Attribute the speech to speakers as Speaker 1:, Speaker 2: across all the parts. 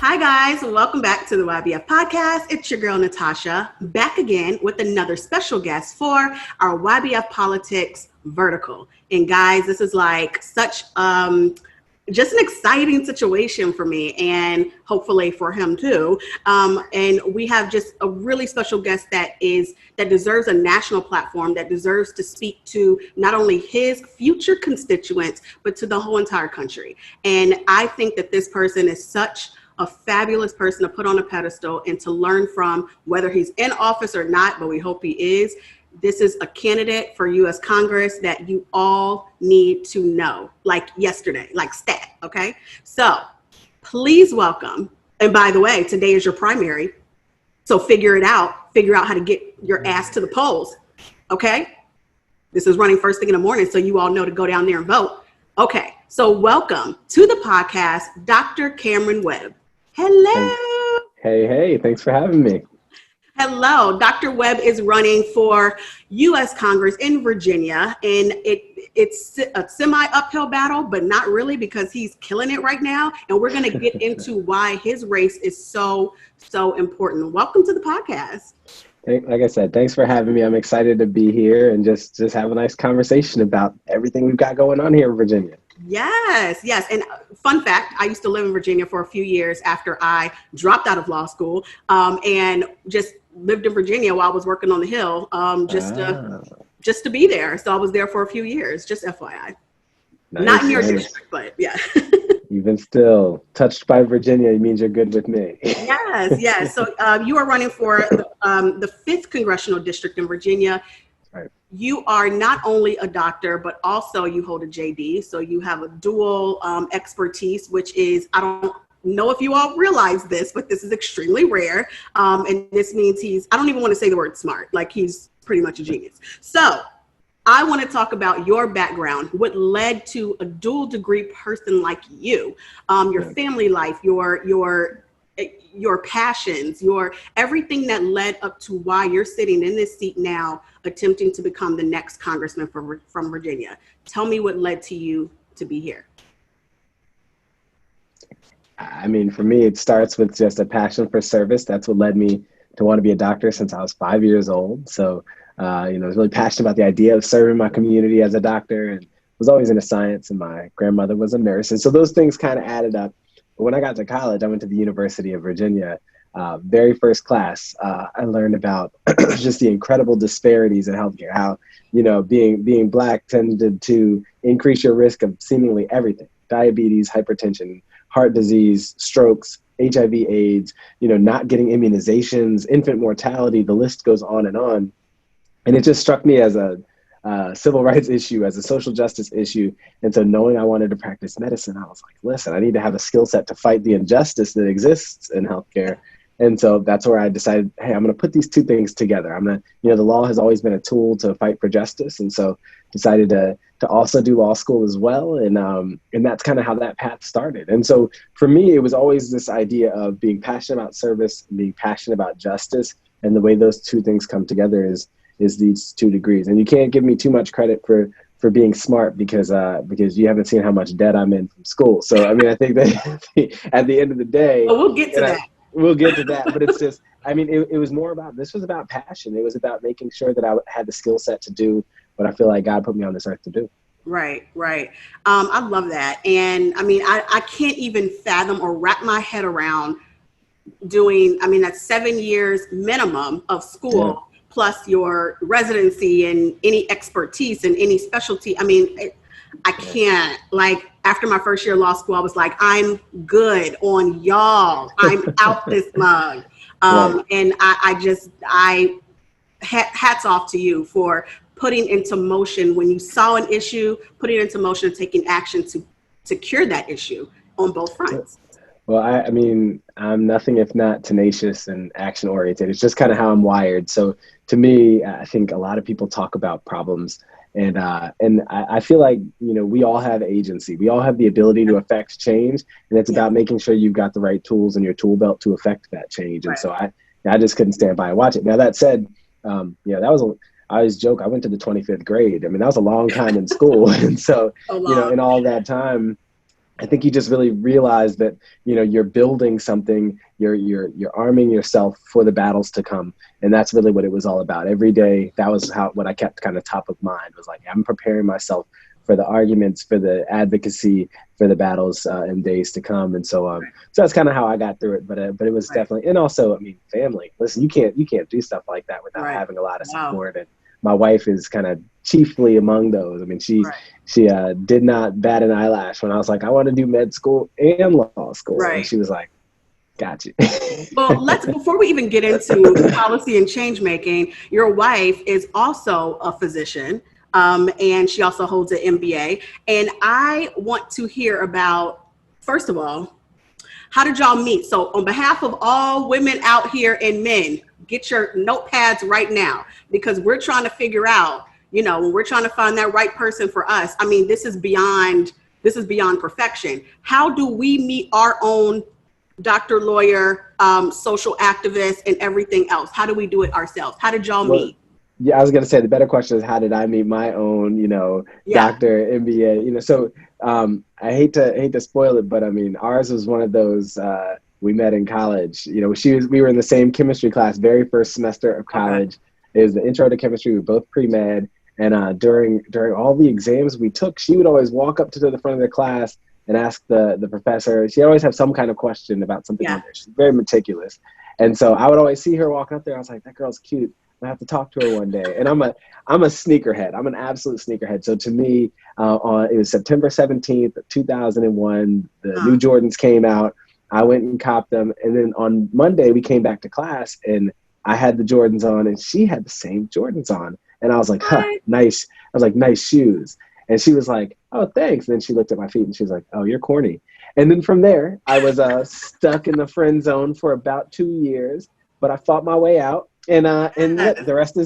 Speaker 1: Hi guys, welcome back to the YBF podcast. It's your girl Natasha, back again with another special guest for our YBF Politics vertical. And guys, this is like such just an exciting situation for me and hopefully for him too. And we have just a really special guest that deserves a national platform, that deserves to speak to not only his future constituents, but to the whole entire country. And I think that this person is such a fabulous person to put on a pedestal and to learn from, whether he's in office or not, but we hope he is. This is a candidate for U.S. Congress that you all need to know, like yesterday, like stat, okay? So please welcome, and by the way, today is your primary, so figure out how to get your ass to the polls, okay? This is running first thing in the morning, so you all know to go down there and vote. Okay, so welcome to the podcast, Dr. Cameron Webb. Hello.
Speaker 2: Hey, thanks for having me.
Speaker 1: Hello, Dr. Webb is running for U.S. Congress in Virginia, and it's a semi-uphill battle, but not really, because he's killing it right now. And we're going to get into why his race is so important. Welcome to the podcast.
Speaker 2: Like I said, thanks for having me. I'm excited to be here and just have a nice conversation about everything we've got going on here in Virginia.
Speaker 1: Yes. And fun fact, I used to live in Virginia for a few years after I dropped out of law school, and just lived in Virginia while I was working on the Hill, just to be there. So I was there for a few years, just FYI. Nice. Not in your district, but yeah.
Speaker 2: Even still, touched by Virginia, it means you're good with me.
Speaker 1: Yes. So you are running for the 5th Congressional District in Virginia.
Speaker 2: Right.
Speaker 1: You are not only a doctor, but also you hold a JD. So you have a dual expertise, which is, I don't know if you all realize this, but this is extremely rare. And this means I don't even want to say the word smart, like he's pretty much a genius. So I want to talk about your background, what led to a dual degree person like you, your family life, your passions, your everything that led up to why you're sitting in this seat now, attempting to become the next congressman from Virginia. Tell me what led to you to be here.
Speaker 2: I mean, for me, it starts with just a passion for service. That's what led me to want to be a doctor since I was 5 years old. So, I was really passionate about the idea of serving my community as a doctor, and was always into science, and my grandmother was a nurse. And so those things kind of added up. But when I got to college, I went to the University of Virginia. Very first class, I learned about just the incredible disparities in healthcare, how, being Black tended to increase your risk of seemingly everything: diabetes, hypertension, heart disease, strokes, HIV, AIDS, not getting immunizations, infant mortality, the list goes on. And it just struck me as a civil rights issue, as a social justice issue. And so knowing I wanted to practice medicine, I was like, listen, I need to have a skill set to fight the injustice that exists in healthcare. And so that's where I decided, hey, I'm going to put these two things together. I'm going to, the law has always been a tool to fight for justice. And so decided to also do law school as well. And that's kind of how that path started. And so for me, it was always this idea of being passionate about service and being passionate about justice. And the way those two things come together is these 2 degrees. And you can't give me too much credit for being smart because you haven't seen how much debt I'm in from school. So, I mean, I think that at the end of the day,
Speaker 1: we'll get to that.
Speaker 2: We'll get to that. But it's just, I mean, it was more about, this was about passion. It was about making sure that I had the skill set to do what I feel like God put me on this earth to do.
Speaker 1: Right. I love that. And I mean, I can't even fathom or wrap my head around doing, that's 7 years minimum of school. Yeah. Plus your residency and any expertise and any specialty. I mean, I can't, like, after my first year of law school, I was like, I'm good on y'all. I'm out this mug. And I hats off to you for putting into motion, when you saw an issue, putting into motion and taking action to cure that issue on both fronts.
Speaker 2: Well, I mean, I'm nothing if not tenacious and action oriented. It's just kind of how I'm wired. So to me, I think a lot of people talk about problems, and I feel like, we all have agency. We all have the ability to affect change, and it's about making sure you've got the right tools in your tool belt to affect that change. And so I just couldn't stand by and watch it. Now that said, I always joke, I went to the 25th grade. I mean, that was a long time in school. And so, in all that time, I think you just really realize that, you're building something, you're arming yourself for the battles to come. And that's really what it was all about. Every day, that was what I kept kind of top of mind, was like, I'm preparing myself for the arguments, for the advocacy, for the battles in days to come. And so that's kind of how I got through it. But it was definitely, and also, I mean, family. Listen, you can't do stuff like that without having a lot of support. And my wife is kind of chiefly among those. I mean, she did not bat an eyelash when I was like, I want to do med school and law school. Right. And she was like, got you.
Speaker 1: Well, before we even get into policy and change making, your wife is also a physician, and she also holds an MBA. And I want to hear about, first of all, how did y'all meet? So on behalf of all women out here and men, get your notepads right now, because we're trying to figure out, when we're trying to find that right person for us. I mean, this is beyond perfection. How do we meet our own doctor, lawyer, social activist, and everything else? How do we do it ourselves? How did y'all meet?
Speaker 2: Yeah, I was going to say the better question is, how did I meet my own, doctor, MBA? So I hate to spoil it, but I mean, ours was one of those, we met in college. We were in the same chemistry class, very first semester of college. Okay. It was the intro to chemistry. We were both pre-med. And during all the exams we took, she would always walk up to the front of the class and ask the professor. She'd always have some kind of question about something on there. She's very meticulous. And so I would always see her walking up there. I was like, that girl's cute. I have to talk to her one day. And I'm a sneakerhead. I'm an absolute sneakerhead. So to me, it was September 17th, 2001. The new Jordans came out. I went and copped them. And then on Monday, we came back to class and I had the Jordans on and she had the same Jordans on. And I was like, nice. I was like, nice shoes. And she was like, oh, thanks. And then she looked at my feet and she was like, oh, you're corny. And then from there, I was stuck in the friend zone for about 2 years, but I fought my way out. And the rest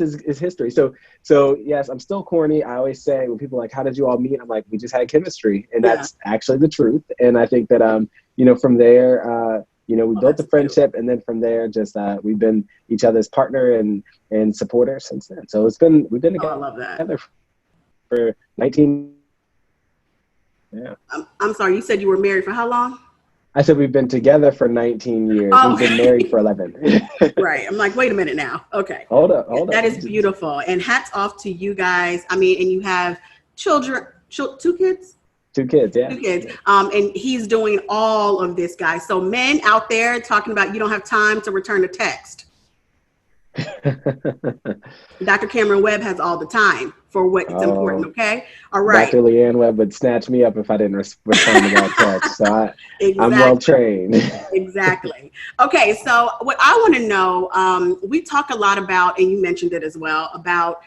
Speaker 2: is history. So yes, I'm still corny. I always say when people are like, how did you all meet? I'm like, we just had chemistry, and that's actually the truth. And I think that from there, we built a friendship, and then from there, just we've been each other's partner and supporter since then. So we've been together,
Speaker 1: I love that.
Speaker 2: Together for 19. Yeah.
Speaker 1: I'm sorry. You said you were married for how long?
Speaker 2: I said we've been together for 19 years. We've been married for 11.
Speaker 1: Right. I'm like, wait a minute now. Okay.
Speaker 2: Hold up.
Speaker 1: That is beautiful. And hats off to you guys. I mean, and you have children, 2 kids?
Speaker 2: 2 kids, yeah.
Speaker 1: 2 kids. And he's doing all of this, guys. So men out there talking about you don't have time to return a text. Dr. Cameron Webb has all the time for what's important, okay? All right.
Speaker 2: Dr. Leanne Webb would snatch me up if I didn't respond to that text. So I'm well trained.
Speaker 1: Exactly. Okay, so what I want to know, we talk a lot about, and you mentioned it as well, about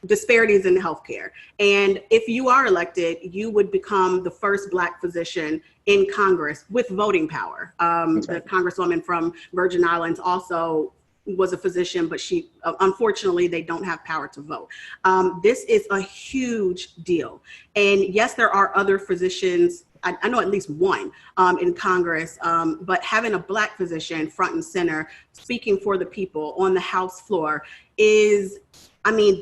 Speaker 1: disparities in healthcare. And if you are elected, you would become the first Black physician in Congress with voting power. The Congresswoman from Virgin Islands also was a physician, but she, unfortunately, they don't have power to vote. This is a huge deal. And yes, there are other physicians, I know at least one in Congress, but having a Black physician front and center, speaking for the people on the House floor is,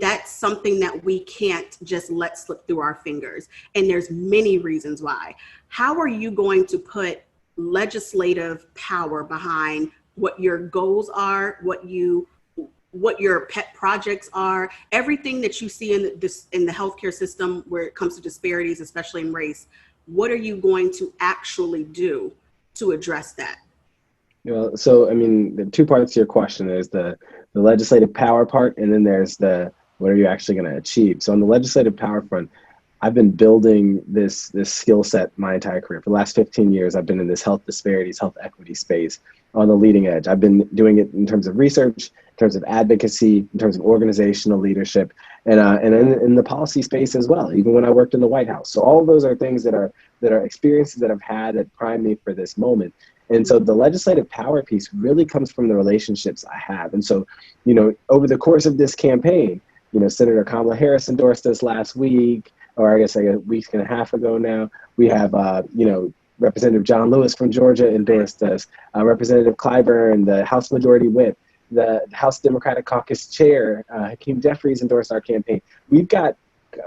Speaker 1: that's something that we can't just let slip through our fingers. And there's many reasons why. How are you going to put legislative power behind what your goals are, what your pet projects are, everything that you see in the healthcare system where it comes to disparities, especially in race? What are you going to actually do to address that?
Speaker 2: Well, so the 2 parts to your question is the legislative power part, and then there's the what are you actually going to achieve. So on the legislative power front, I've been building this skill set my entire career. For the last 15 years, I've been in this health disparities, health equity space on the leading edge. I've been doing it in terms of research, in terms of advocacy, in terms of organizational leadership, and in the policy space as well, even when I worked in the White House. So all of those are things that are experiences that I've had that prime me for this moment. And so the legislative power piece really comes from the relationships I have. And so, over the course of this campaign, Senator Kamala Harris endorsed us last week, or I guess like a week and a half ago now. We have, Representative John Lewis from Georgia endorsed us, Representative Clyburn, the House Majority Whip, the House Democratic Caucus Chair, Hakeem Jeffries endorsed our campaign. We've got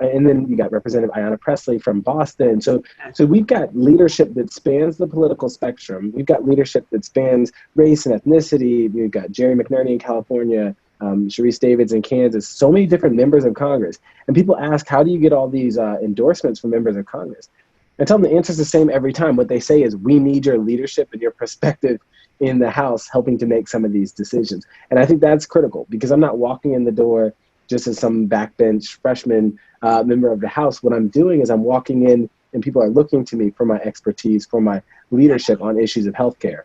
Speaker 2: and then you got Representative Ayanna Pressley from Boston. So we've got leadership that spans the political spectrum. We've got leadership that spans race and ethnicity. We've got Jerry McNerney in California, Sharice Davids in Kansas, so many different members of Congress. And people ask, how do you get all these endorsements from members of Congress? I tell them the answer is the same every time. What they say is, we need your leadership and your perspective in the House helping to make some of these decisions. And I think that's critical, because I'm not walking in the door just as some backbench freshman member of the House. What I'm doing is I'm walking in and people are looking to me for my expertise, for my leadership on issues of healthcare.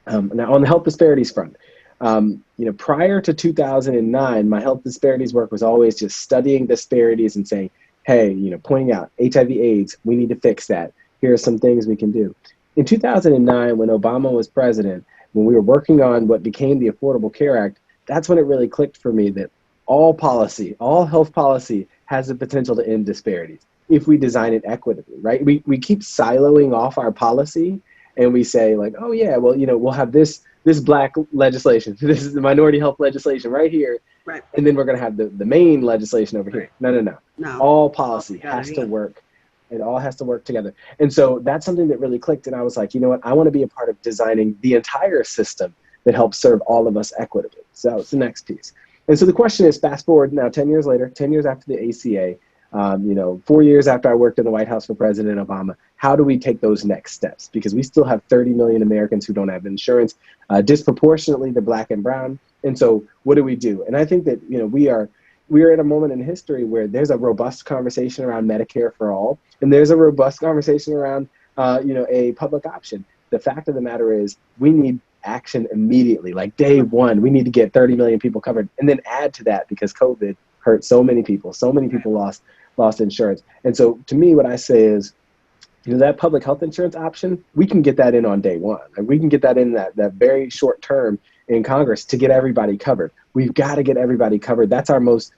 Speaker 2: Now, on the health disparities front, prior to 2009, my health disparities work was always just studying disparities and saying, hey, pointing out HIV/AIDS, we need to fix that. Here are some things we can do. In 2009, when Obama was president, when we were working on what became the Affordable Care Act, that's when it really clicked for me that all policy, all health policy has the potential to end disparities if we design it equitably, right? We keep siloing off our policy and we say like, oh yeah, well, we'll have this Black legislation, this is the minority health legislation right here, right, and then we're going to have the main legislation over here. No. All policy has to work. It all has to work together. And so that's something that really clicked. And I was like, you know what? I want to be a part of designing the entire system that helps serve all of us equitably. So it's the next piece. And so the question is, fast forward now 10 years later, 10 years after the ACA, 4 years after I worked in the White House for President Obama, how do we take those next steps? Because we still have 30 million Americans who don't have insurance, disproportionately the Black and brown. And so what do we do? And I think that, we are at a moment in history where there's a robust conversation around Medicare for all, and there's a robust conversation around, a public option. The fact of the matter is, we need action immediately, like day one. We need to get 30 million people covered, and then add to that, because COVID hurt so many people. So many people lost insurance. And so to me, what I say is, that public health insurance option, we can get that in on day one. Like, we can get that in that very short term in Congress to get everybody covered. We've got to get everybody covered. That's our most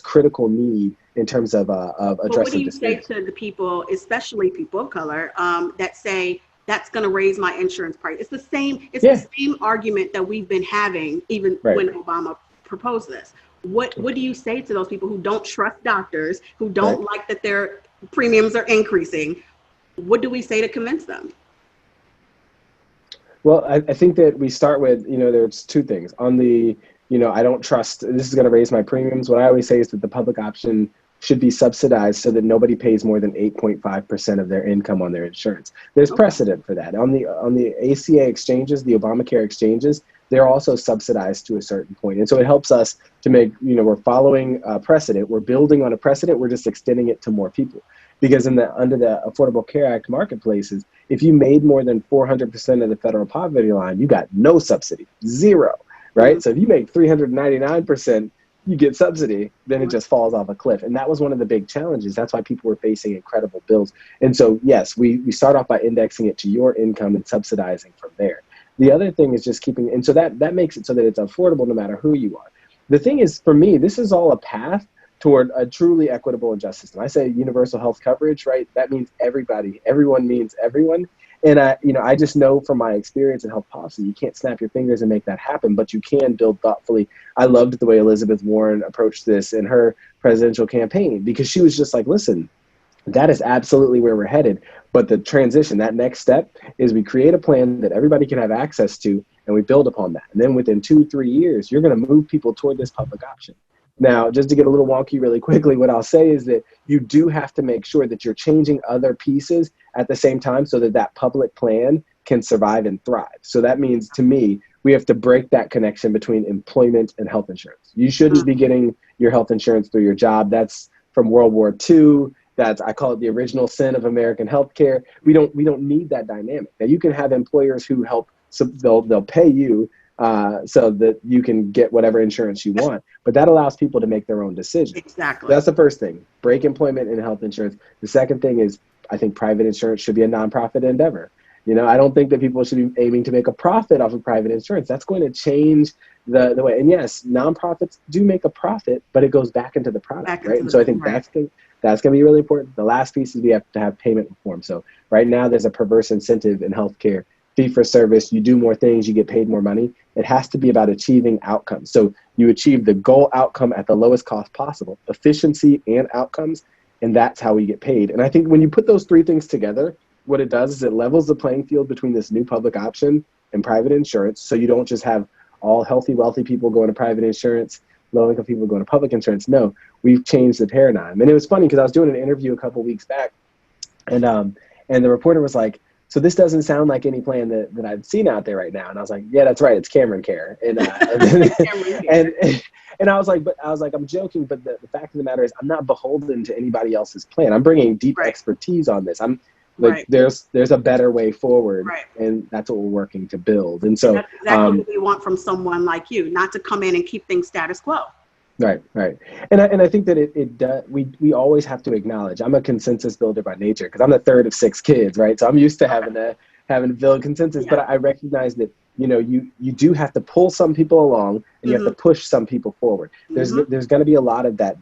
Speaker 2: critical need in terms of addressing.
Speaker 1: But what do you say to the people, especially people of color, that say that's going to raise my insurance price? It's the same. It's the same argument that we've been having even when Obama proposed this. What do you say to those people who don't trust doctors, who don't like that their premiums are increasing? What do we say to convince them?
Speaker 2: Well, I think that we start with, there's two things. On the, I don't trust, this is going to raise my premiums. What I always say is that the public option should be subsidized so that nobody pays more than 8.5% of their income on their insurance. There's precedent for that. On the ACA exchanges, the Obamacare exchanges, they're also subsidized to a certain point. And so it helps us to make, we're following a precedent. We're building on a precedent. We're just extending it to more people. Because under the Affordable Care Act marketplaces, if you made more than 400% of the federal poverty line, you got no subsidy, zero, right? So if you make 399%, you get subsidy, then it just falls off a cliff. And that was one of the big challenges. That's why people were facing incredible bills. And so, yes, we start off by indexing it to your income and subsidizing from there. The other thing is just keeping, and so that makes it so that it's affordable no matter who you are. The thing is, for me, this is all a path toward a truly equitable and just system. I say universal health coverage, right? That means everybody. Everyone means everyone. And I just know from my experience in health policy, you can't snap your fingers and make that happen, but you can build thoughtfully. I loved the way Elizabeth Warren approached this in her presidential campaign, because she was just like, listen, that is absolutely where we're headed. But the transition, that next step, is we create a plan that everybody can have access to, and we build upon that. And then within 2-3 years, you're going to move people toward this public option. Now, just to get a little wonky really quickly, what I'll say is that you do have to make sure that you're changing other pieces at the same time so that public plan can survive and thrive. So that means, to me, we have to break that connection between employment and health insurance. You shouldn't be getting your health insurance through your job. That's from World War II. I call it the original sin of American healthcare. We don't need that dynamic. Now, you can have employers who help, so they'll pay you so that you can get whatever insurance you want. But that allows people to make their own decisions.
Speaker 1: Exactly.
Speaker 2: That's the first thing. Break employment and health insurance. The second thing is, I think private insurance should be a nonprofit endeavor. I don't think that people should be aiming to make a profit off of private insurance. That's going to change the way. And yes, nonprofits do make a profit, but it goes back into the product, right? And so I think that's going to be really important. The last piece is we have to have payment reform. So right now there's a perverse incentive in healthcare fee for service, you do more things, you get paid more money. It has to be about achieving outcomes. So you achieve the goal outcome at the lowest cost possible, efficiency and outcomes, and that's how we get paid. And I think when you put those three things together, what it does is it levels the playing field between this new public option and private insurance. So you don't just have all healthy, wealthy people going to private insurance, low-income people going to public insurance. No, we've changed the paradigm. And it was funny because I was doing an interview a couple weeks back, and the reporter was like, so this doesn't sound like any plan that I've seen out there right now. And I was like, yeah, that's right. It's Cameron Care. And and I was like, I'm joking, but the fact of the matter is I'm not beholden to anybody else's plan. I'm bringing deep expertise on this. I'm like, there's a better way forward, and that's what we're working to build. And so
Speaker 1: that's exactly what we want from someone like you, not to come in and keep things status quo.
Speaker 2: Right. And I think that we always have to acknowledge, I'm a consensus builder by nature because I'm the third of 6 kids, right? So I'm used to having to build consensus, but I recognize that, you do have to pull some people along and you have to push some people forward. There's going to be a lot of that.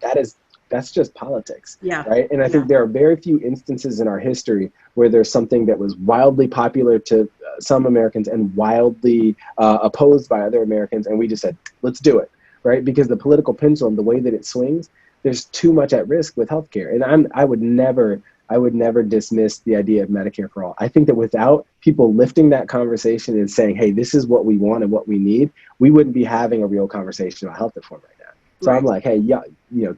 Speaker 2: That's just politics, right? And I think there are very few instances in our history where there's something that was wildly popular to some Americans and wildly opposed by other Americans, and we just said, let's do it. Right? Because the political pendulum, the way that it swings, there's too much at risk with healthcare. And I would never dismiss the idea of Medicare for all. I think that without people lifting that conversation and saying, hey, this is what we want and what we need, we wouldn't be having a real conversation about health reform right now. So I'm like, hey,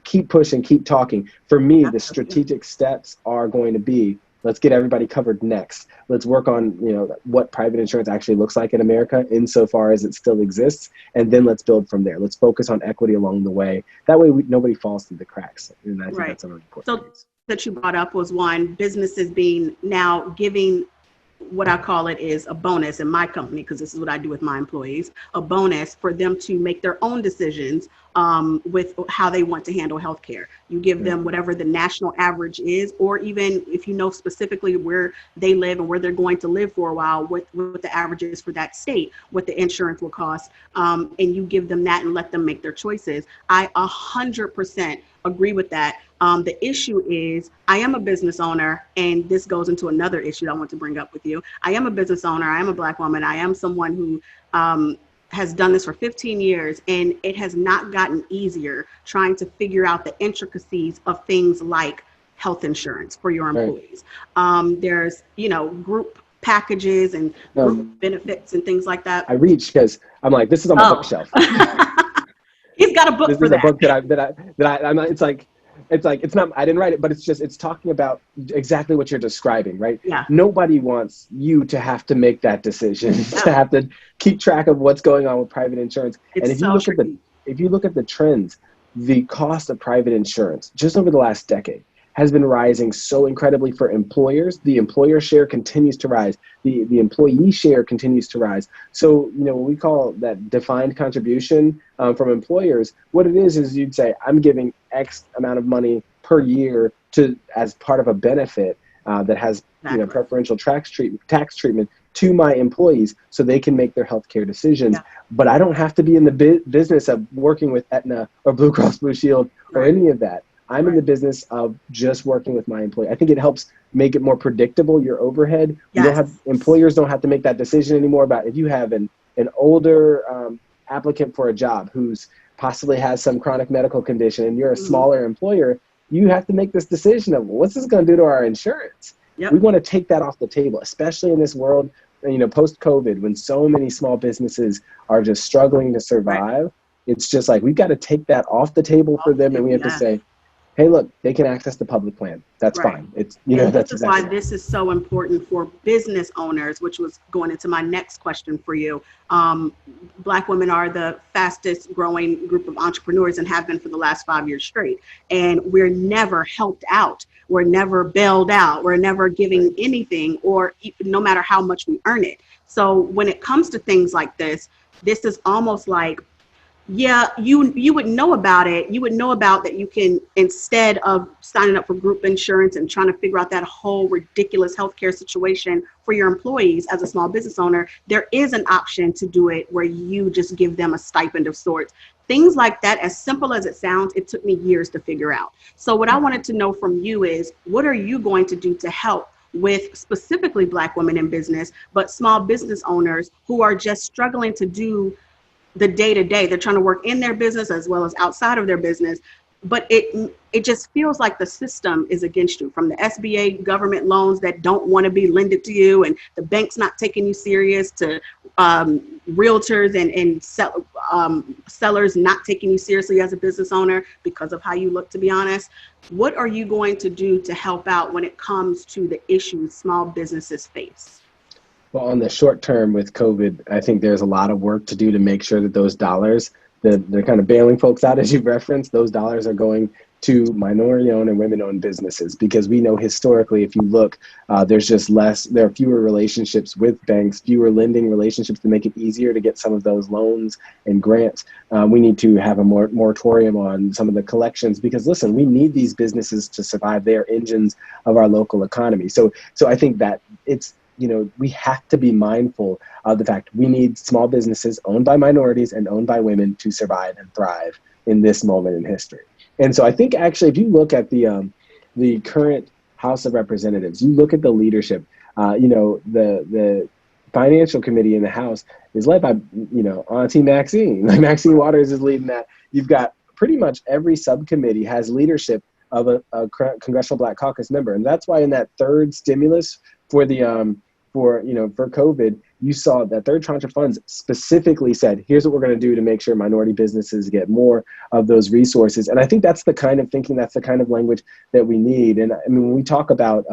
Speaker 2: keep pushing, keep talking. For me, the strategic steps are going to be, let's get everybody covered next. Let's work on, what private insurance actually looks like in America insofar as it still exists. And then let's build from there. Let's focus on equity along the way. That way nobody falls through the cracks. And I think that's a really important piece.
Speaker 1: So that you brought up was one, businesses being now giving what I call it is a bonus in my company, because this is what I do with my employees, a bonus for them to make their own decisions with how they want to handle healthcare. You give them whatever the national average is, or even if you know specifically where they live and where they're going to live for a while, what the average is for that state, what the insurance will cost, and you give them that and let them make their choices. I 100% agree with that. The issue is I am a business owner, and this goes into another issue I want to bring up with you. I am a business owner. I am a Black woman. I am someone who has done this for 15 years, and it has not gotten easier trying to figure out the intricacies of things like health insurance for your employees. There's, group packages and group benefits and things like that.
Speaker 2: I reach because I'm like, this is on my bookshelf.
Speaker 1: He's got a book
Speaker 2: this
Speaker 1: for
Speaker 2: is
Speaker 1: that.
Speaker 2: A book I'm not, it's not, I didn't write it, but it's talking about exactly what you're describing, right?
Speaker 1: Yeah.
Speaker 2: Nobody wants you to have to make that decision, to have to keep track of what's going on with private insurance.
Speaker 1: It's
Speaker 2: and if you look at the trends, the cost of private insurance just over the last decade has been rising so incredibly for employers. The employer share continues to rise. The employee share continues to rise. So, what we call that defined contribution from employers, what it is you'd say, I'm giving X amount of money per year as part of a benefit that has preferential tax treatment to my employees so they can make their healthcare decisions. But I don't have to be in the business of working with Aetna or Blue Cross Blue Shield or any of that. I'm in the business of just working with my employee. I think it helps make it more predictable, your overhead. Employers don't have to make that decision anymore about if you have an older applicant for a job who's possibly has some chronic medical condition and you're a smaller employer, you have to make this decision of what's this going to do to our insurance? We want to take that off the table, especially in this world, post-COVID, when so many small businesses are just struggling to survive. It's just like, we've got to take that off the table for them, and we have to say, hey, look, they can access the public plan. That's fine. It's that's exactly
Speaker 1: why this is so important for business owners, which was going into my next question for you. Black women are the fastest growing group of entrepreneurs and have been for the last 5 years straight. And we're never helped out. We're never bailed out. We're never giving anything, or no matter how much we earn it. So when it comes to things like this is almost like, you would know about it. You would know about that you can, instead of signing up for group insurance and trying to figure out that whole ridiculous healthcare situation for your employees as a small business owner, there is an option to do it where you just give them a stipend of sorts. Things like that, as simple as it sounds, it took me years to figure out. So what I wanted to know from you is, what are you going to do to help with specifically Black women in business, but small business owners who are just struggling to do the day-to-day. They're trying to work in their business as well as outside of their business, but it just feels like the system is against you, from the SBA government loans that don't want to be lended to you, and the banks not taking you serious, to realtors and sellers not taking you seriously as a business owner because of how you look, to be honest. What are you going to do to help out when it comes to the issues small businesses face?
Speaker 2: Well, on the short term with COVID, I think there's a lot of work to do to make sure that those dollars, they're kind of bailing folks out, as you've referenced, those dollars are going to minority-owned and women-owned businesses, because we know historically, if you look, there are fewer relationships with banks, fewer lending relationships to make it easier to get some of those loans and grants. We need to have a moratorium on some of the collections, because listen, we need these businesses to survive. They are engines of our local economy. So I think that we have to be mindful of the fact we need small businesses owned by minorities and owned by women to survive and thrive in this moment in history. And so I think actually, if you look at the current House of Representatives, you look at the leadership, the Financial Committee in the House is led by, Auntie Maxine. Maxine Waters is leading that. You've got pretty much every subcommittee has leadership of a Congressional Black Caucus member. And that's why in that third stimulus for COVID, you saw that third tranche of funds specifically said, here's what we're going to do to make sure minority businesses get more of those resources. And I think that's the kind of thinking, that's the kind of language that we need. And I mean, when we talk about,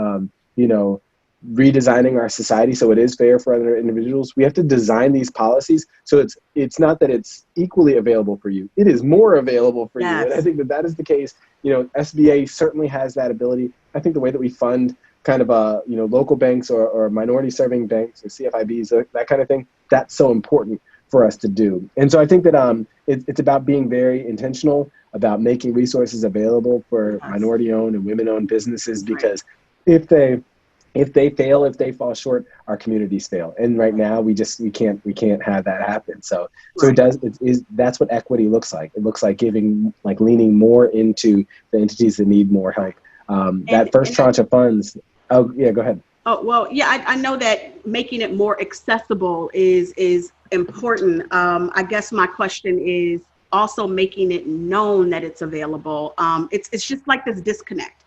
Speaker 2: redesigning our society so it is fair for other individuals, we have to design these policies so it's not that it's equally available for you, it is more available for
Speaker 1: Yes.
Speaker 2: you. And I think that is the case. SBA certainly has that ability. I think the way that we fund kind of local banks or minority serving banks or CFIBs, that kind of thing, that's so important for us to do. And so I think that it's about being very intentional about making resources available for minority owned and women owned businesses, because if they fail, if they fall short, our communities fail. And right now we can't have that happen. So that's what equity looks like. It looks like leaning more into the entities that need more help. That first tranche of funds. Oh yeah, go ahead.
Speaker 1: Oh, well, yeah, I know that making it more accessible is important. I guess my question is also making it known that it's available. It's just like this disconnect.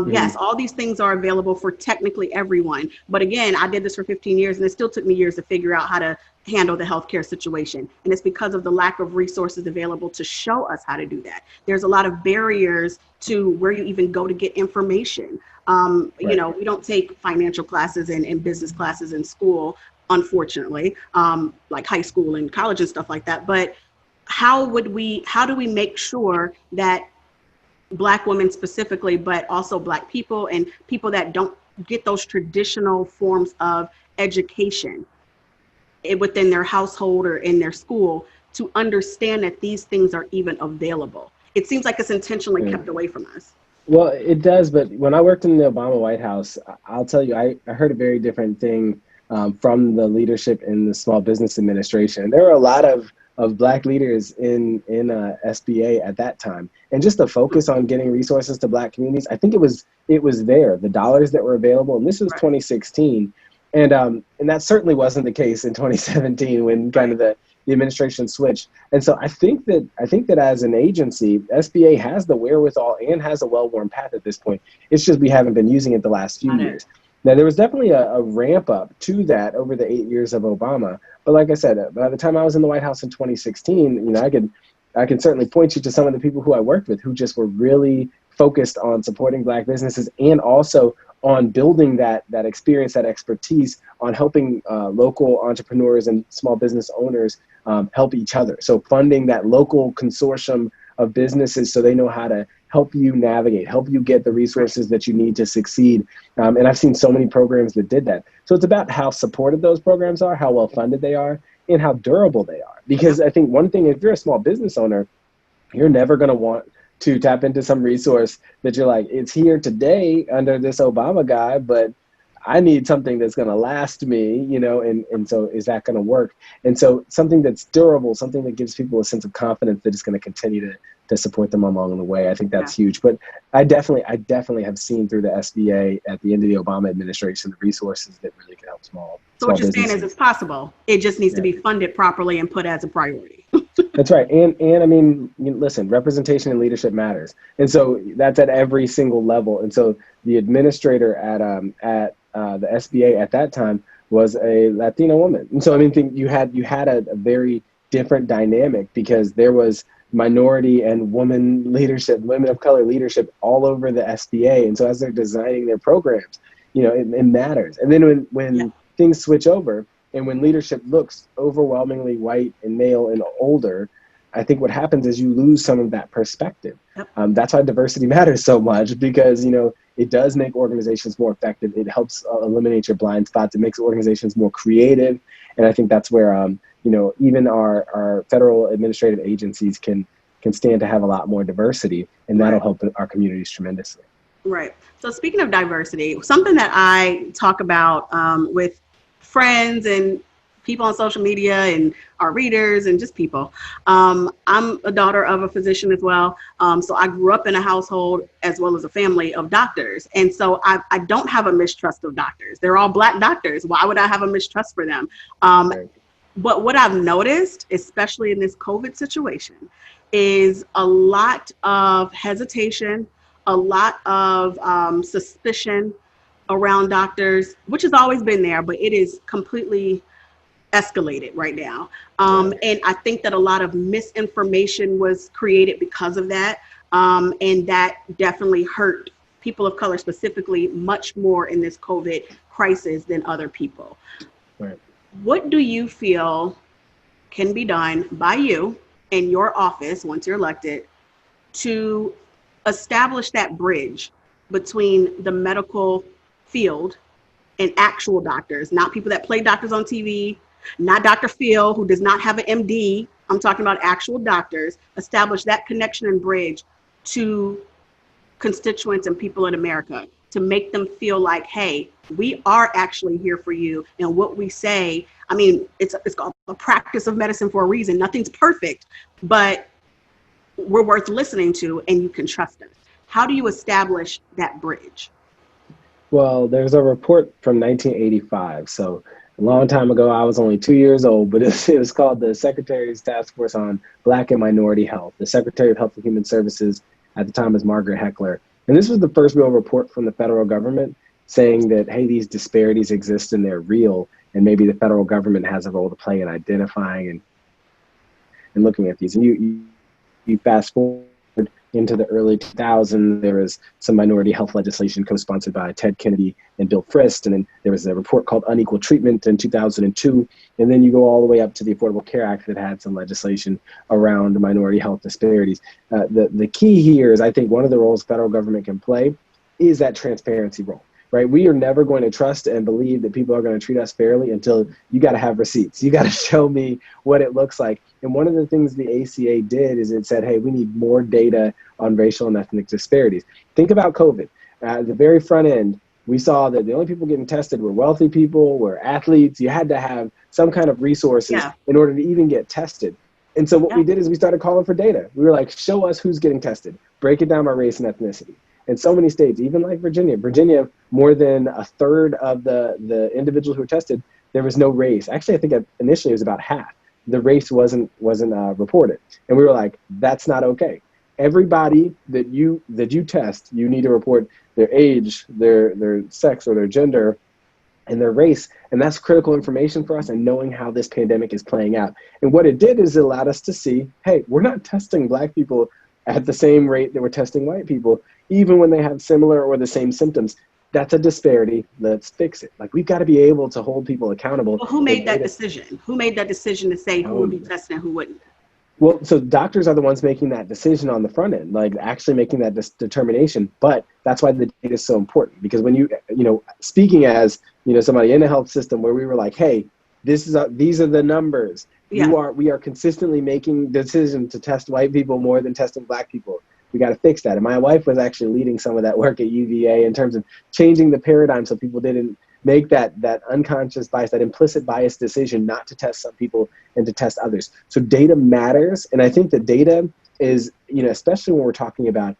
Speaker 1: Yes, all these things are available for technically everyone. But again, I did this for 15 years and it still took me years to figure out how to handle the healthcare situation. And it's because of the lack of resources available to show us how to do that. There's a lot of barriers to where you even go to get information. We don't take financial classes and business classes in school, unfortunately, like high school and college and stuff like that. But how do we make sure that Black women specifically, but also Black people and people that don't get those traditional forms of education within their household or in their school, to understand that these things are even available? It seems like it's intentionally kept away from us.
Speaker 2: Well, it does, but when I worked in the Obama White House, I'll tell you, I heard a very different thing from the leadership in the Small Business Administration. There were a lot of Black leaders in SBA at that time, and just the focus on getting resources to Black communities, I think it was there, the dollars that were available, and this was 2016, and that certainly wasn't the case in 2017 when kind of the administration switched. And so I think that as an agency, SBA has the wherewithal and has a well-worn path at this point. It's just we haven't been using it the last few years. Now, there was definitely a ramp up to that over the 8 years of Obama. But like I said, by the time I was in the White House in 2016, I can certainly point you to some of the people who I worked with who just were really focused on supporting Black businesses and also on building that experience, that expertise, on helping local entrepreneurs and small business owners help each other. So funding that local consortium of businesses so they know how to help you navigate, help you get the resources that you need to succeed. And I've seen so many programs that did that. So it's about how supported those programs are, how well funded they are, and how durable they are. Because I think one thing, if you're a small business owner, you're never going to want to tap into some resource that you're like, it's here today under this Obama guy, but I need something that's going to last me, and so is that going to work? And so something that's durable, something that gives people a sense of confidence that it's going to continue to to support them along the way. I think that's huge. But I definitely have seen through the SBA at the end of the Obama administration the resources that really can help small
Speaker 1: what you're
Speaker 2: businesses.
Speaker 1: saying is it's possible. It just needs to be funded properly and put as a priority.
Speaker 2: That's right. And I mean, listen, representation and leadership matters. And so that's at every single level. And so the administrator at the SBA at that time was a Latino woman. And so, I mean, you had a very different dynamic because there was minority and women of color leadership all over the SBA. And so as they're designing their programs, it matters. And then when things switch over, and when leadership looks overwhelmingly white and male and older, I think what happens is you lose some of that perspective.
Speaker 1: Yep.
Speaker 2: That's why diversity matters so much, because it does make organizations more effective. It helps eliminate your blind spots. It makes organizations more creative, and I think that's where even our federal administrative agencies can stand to have a lot more diversity, and that'll help our communities tremendously.
Speaker 1: Right. So speaking of diversity, something that I talk about with friends and people on social media and our readers and just people. I'm a daughter of a physician as well. So I grew up in a household as well as a family of doctors. And so I don't have a mistrust of doctors. They're all Black doctors. Why would I have a mistrust for them? But what I've noticed, especially in this COVID situation, is a lot of hesitation, a lot of suspicion around doctors, which has always been there, but it is completely escalated right now. And I think that a lot of misinformation was created because of that. And that definitely hurt people of color specifically much more in this COVID crisis than other people.
Speaker 2: Right.
Speaker 1: What do you feel can be done by you in your office once you're elected to establish that bridge between the medical field and actual doctors, not people that play doctors on TV, not Dr. Phil, who does not have an MD. I'm talking about actual doctors. Establish that connection and bridge to constituents and people in America to make them feel like, hey, we are actually here for you. And what we say, I mean, it's called a practice of medicine for a reason. Nothing's perfect, but we're worth listening to, and you can trust us. How do you establish that bridge?
Speaker 2: Well, there's a report from 1985. So a long time ago, I was only 2 years old, but it was called the Secretary's Task Force on Black and Minority Health. The Secretary of Health and Human Services at the time was Margaret Heckler. And this was the first real report from the federal government saying that, hey, these disparities exist and they're real, and maybe the federal government has a role to play in identifying and looking at these. And you fast forward into the early 2000s, there was some minority health legislation co-sponsored by Ted Kennedy and Bill Frist. And then there was a report called Unequal Treatment in 2002. And then you go all the way up to the Affordable Care Act that had some legislation around minority health disparities. The key here is, I think, one of the roles federal government can play is that transparency role. Right? We are never going to trust and believe that people are going to treat us fairly until you got to have receipts. You got to show me what it looks like. And one of the things the ACA did is it said, hey, we need more data on racial and ethnic disparities. Think about COVID. At the very front end, we saw that the only people getting tested were wealthy people, were athletes. You had to have some kind of resources in order to even get tested. And so what we did is we started calling for data. We were like, show us who's getting tested. Break it down by race and ethnicity. And so many states, even like Virginia, more than a third of the individuals who were tested, there was no race. Actually, I think initially it was about half. The race wasn't reported. And we were like, that's not okay. Everybody that you test, you need to report their age, their sex or their gender, and their race. And that's critical information for us and knowing how this pandemic is playing out. And what it did is it allowed us to see, hey, we're not testing Black people at the same rate that we're testing white people, even when they have similar or the same symptoms. That's a disparity. Let's fix it. Like, we've got to be able to hold people accountable.
Speaker 1: Well, who made that decision? Who made that decision to say who would be tested and who wouldn't?
Speaker 2: Well, so doctors are the ones making that decision on the front end, like actually making that determination. But that's why the data is so important, because when speaking as, somebody in the health system where we were like, hey, these are the numbers. Yeah. We are consistently making decisions to test white people more than testing Black people. We got to fix that. And my wife was actually leading some of that work at UVA in terms of changing the paradigm so people didn't make that unconscious bias, that implicit bias decision not to test some people and to test others. So data matters. And I think that data is, especially when we're talking about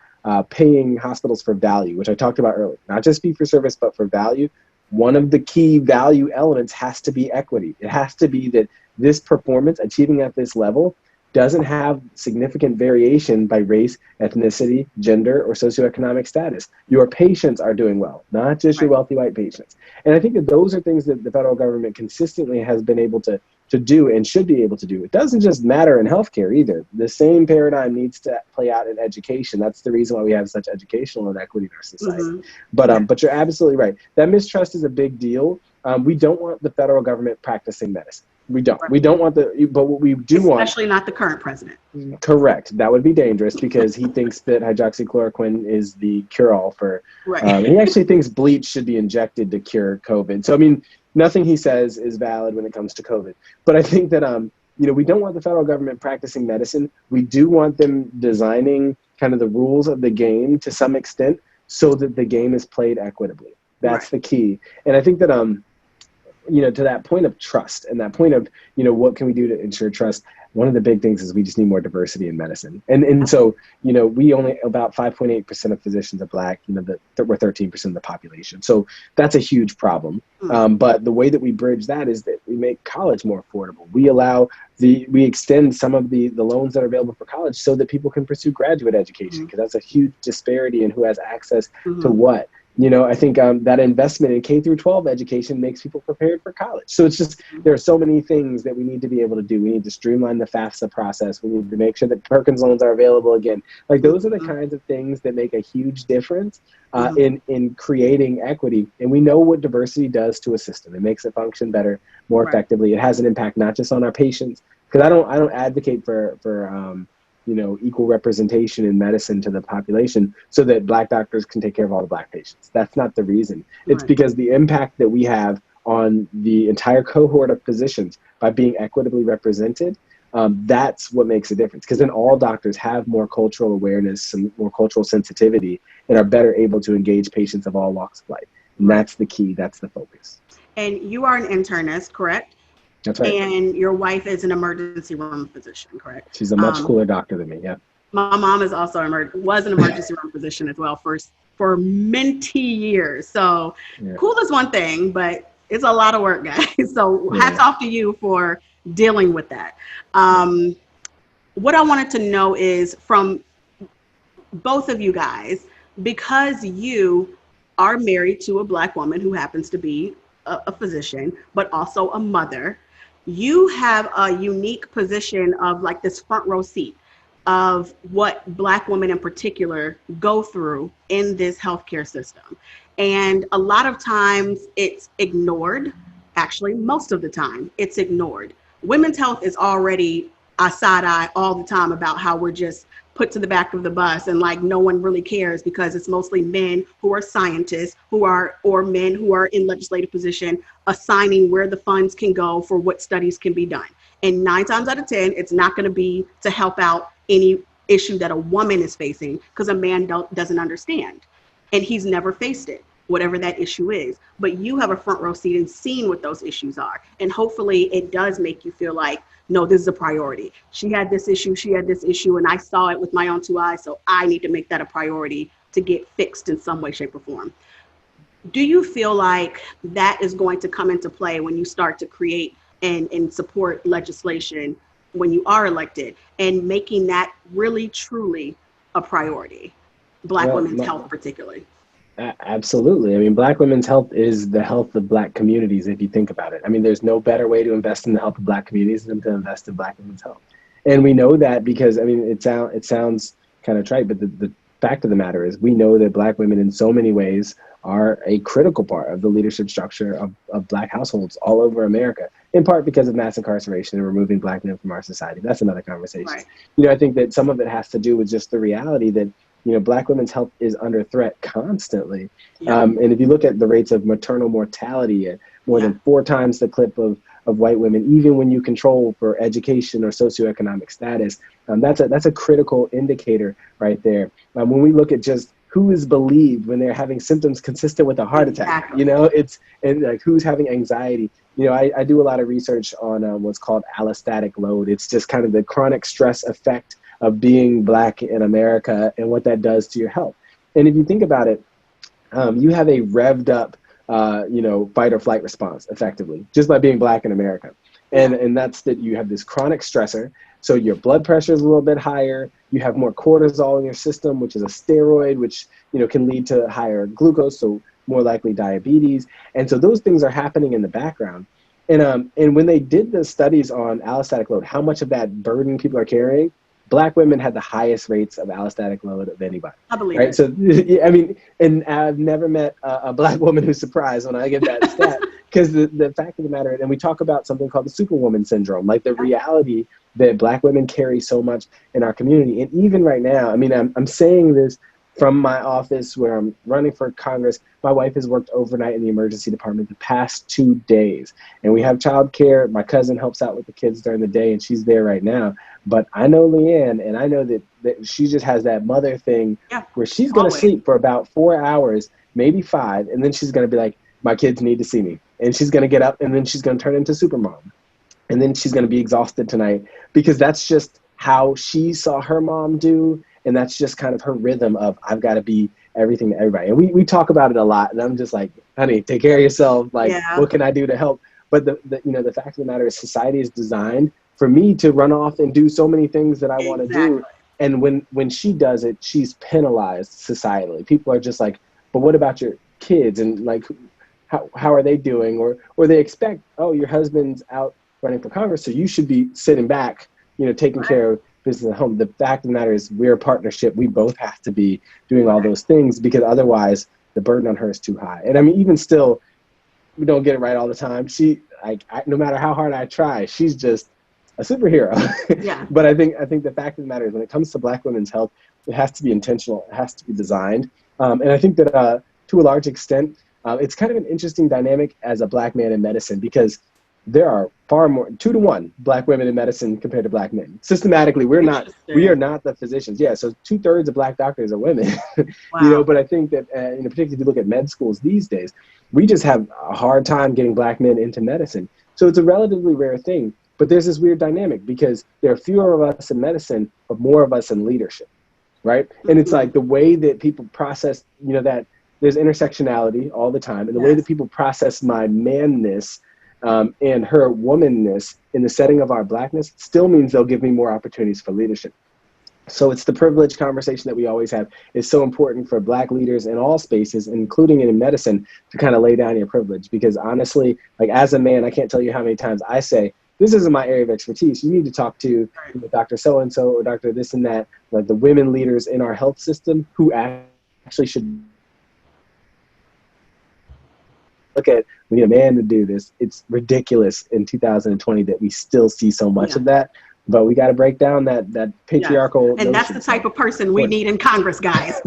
Speaker 2: paying hospitals for value, which I talked about earlier, not just fee for service, but for value. One of the key value elements has to be equity. It has to be that this performance, achieving at this level, doesn't have significant variation by race, ethnicity, gender, or socioeconomic status. Your patients are doing well, not just your wealthy white patients. And I think that those are things that the federal government consistently has been able to do and should be able to do. It doesn't just matter in healthcare either. The same paradigm needs to play out in education. That's the reason why we have such educational inequity in our society. But you're absolutely right. That mistrust is a big deal. We don't want the federal government practicing medicine. We don't. We don't want but what we do want.
Speaker 1: Especially not the current president.
Speaker 2: Correct. That would be dangerous because he thinks that hydroxychloroquine is the cure-all for, he actually thinks bleach should be injected to cure COVID. So, I mean, nothing he says is valid when it comes to COVID. But I think that, we don't want the federal government practicing medicine. We do want them designing kind of the rules of the game to some extent so that the game is played equitably. That's the key. And I think that, to that point of trust and that point of, what can we do to ensure trust? One of the big things is we just need more diversity in medicine. And so, we only, about 5.8% of physicians are Black, we're 13% of the population. So that's a huge problem. But the way that we bridge that is that we make college more affordable. We extend some of the loans that are available for college so that people can pursue graduate education, because that's a huge disparity in who has access to what. I think that investment in K through 12 education makes people prepared for college. So it's just, there are so many things that we need to be able to do. We need to streamline the FAFSA process. We need to make sure that Perkins loans are available again. Like, those are the kinds of things that make a huge difference in creating equity. And we know what diversity does to a system. It makes it function better, more effectively. It has an impact not just on our patients, because I don't advocate for equal representation in medicine to the population so that Black doctors can take care of all the Black patients. That's not the reason. It's because the impact that we have on the entire cohort of physicians by being equitably represented, that's what makes a difference. Because then all doctors have more cultural awareness, some more cultural sensitivity, and are better able to engage patients of all walks of life. And that's the key. That's the focus.
Speaker 1: And you are an internist, correct?
Speaker 2: That's right.
Speaker 1: And your wife is an emergency room physician, correct?
Speaker 2: She's a much cooler doctor than me, yeah.
Speaker 1: My mom is also was an emergency room physician as well for many years. So cool is one thing, but it's a lot of work, guys. So hats off to you for dealing with that. What I wanted to know is, from both of you guys, because you are married to a Black woman who happens to be a physician, but also a mother, you have a unique position of like this front row seat of what Black women in particular go through in this healthcare system. And a lot of times it's ignored. Actually, most of the time it's ignored. Women's health is already a side eye all the time about how we're just put to the back of the bus and like no one really cares, because it's mostly men who are scientists or men who are in legislative position assigning where the funds can go for what studies can be done. And 9 times out of 10, it's not going to be to help out any issue that a woman is facing, because a man doesn't understand and he's never faced it, whatever that issue is. But you have a front row seat and seeing what those issues are. And hopefully it does make you feel like, no, this is a priority. She had this issue, and I saw it with my own 2 eyes, so I need to make that a priority to get fixed in some way, shape, or form. Do you feel like that is going to come into play when you start to create and support legislation when you are elected, and making that really, truly a priority, Black women's health particularly?
Speaker 2: Absolutely. I mean, Black women's health is the health of Black communities, if you think about it. I mean, there's no better way to invest in the health of Black communities than to invest in Black women's health. And we know that because, I mean, it sounds kind of trite, but the fact of the matter is we know that Black women in so many ways are a critical part of the leadership structure of Black households all over America, in part because of mass incarceration and removing Black men from our society. That's another conversation. Right. I think that some of it has to do with just the reality that Black women's health is under threat constantly. And if you look at the rates of maternal mortality at more than 4 times the clip of white women, even when you control for education or socioeconomic status, that's a critical indicator right there. When we look at just who is believed when they're having symptoms consistent with a heart attack.
Speaker 1: Exactly.
Speaker 2: You know, and like who's having anxiety. You know, I do a lot of research on what's called allostatic load. It's just kind of the chronic stress effect of being Black in America and what that does to your health. And if you think about it, you have a revved up, fight or flight response effectively, just by being Black in America. And that's that you have this chronic stressor. So your blood pressure is a little bit higher. You have more cortisol in your system, which is a steroid, which, can lead to higher glucose, so more likely diabetes. And so those things are happening in the background. And when they did the studies on allostatic load, how much of that burden people are carrying, Black women had the highest rates of allostatic load of anybody.
Speaker 1: I believe
Speaker 2: right?
Speaker 1: it.
Speaker 2: So, I mean, and I've never met a Black woman who's surprised when I give that stat, because the fact of the matter, and we talk about something called the Superwoman syndrome, like the reality that Black women carry so much in our community. And even right now, I mean, I'm saying this from my office where I'm running for Congress. My wife has worked overnight in the emergency department the past 2 days, and we have childcare. My cousin helps out with the kids during the day, and she's there right now. But I know Leanne, and I know that she just has that mother thing where she's going to sleep for about 4 hours, maybe 5, and then she's going to be like, my kids need to see me. And she's going to get up, and then she's going to turn into Supermom. And then she's going to be exhausted tonight, because that's just how she saw her mom do. And that's just kind of her rhythm of, I've got to be everything to everybody. And we talk about it a lot. And I'm just like, honey, take care of yourself. Like, what can I do to help? But the fact of the matter is, society is designed for me to run off and do so many things that I want to do. And when she does it, she's penalized societally. People are just like, but what about your kids? And like, how are they doing? Or they expect, oh, your husband's out running for Congress, so you should be sitting back, taking care of business at home. The fact of the matter is, we're a partnership. We both have to be doing all those things, because otherwise the burden on her is too high. And I mean, even still, we don't get it right all the time. No matter how hard I try, she's just a superhero. But I think the fact of the matter is, when it comes to Black women's health, it has to be intentional. It has to be designed. And I think that to a large extent, it's kind of an interesting dynamic as a Black man in medicine, because there are far more, 2 to 1 Black women in medicine compared to Black men. Systematically, we are not the physicians. Yeah, so 2/3 of Black doctors are women. But I think that, particularly if you look at med schools these days, we just have a hard time getting Black men into medicine. So it's a relatively rare thing. But there's this weird dynamic, because there are fewer of us in medicine, but more of us in leadership, right? And it's like the way that people process, that there's intersectionality all the time, and the way that people process my manness and her womanness in the setting of our Blackness still means they'll give me more opportunities for leadership. So it's the privilege conversation that we always have. It's so important for Black leaders in all spaces, including in medicine, to kind of lay down your privilege. Because honestly, like, as a man, I can't tell you how many times I say, this isn't my area of expertise. You need to talk to Dr. So-and-so or Dr. this and that, like the women leaders in our health system who actually should look at, we need a man to do this. It's ridiculous in 2020 that we still see so much of that. But we got to break down that patriarchal.
Speaker 1: And that's the type of person we need in Congress, guys,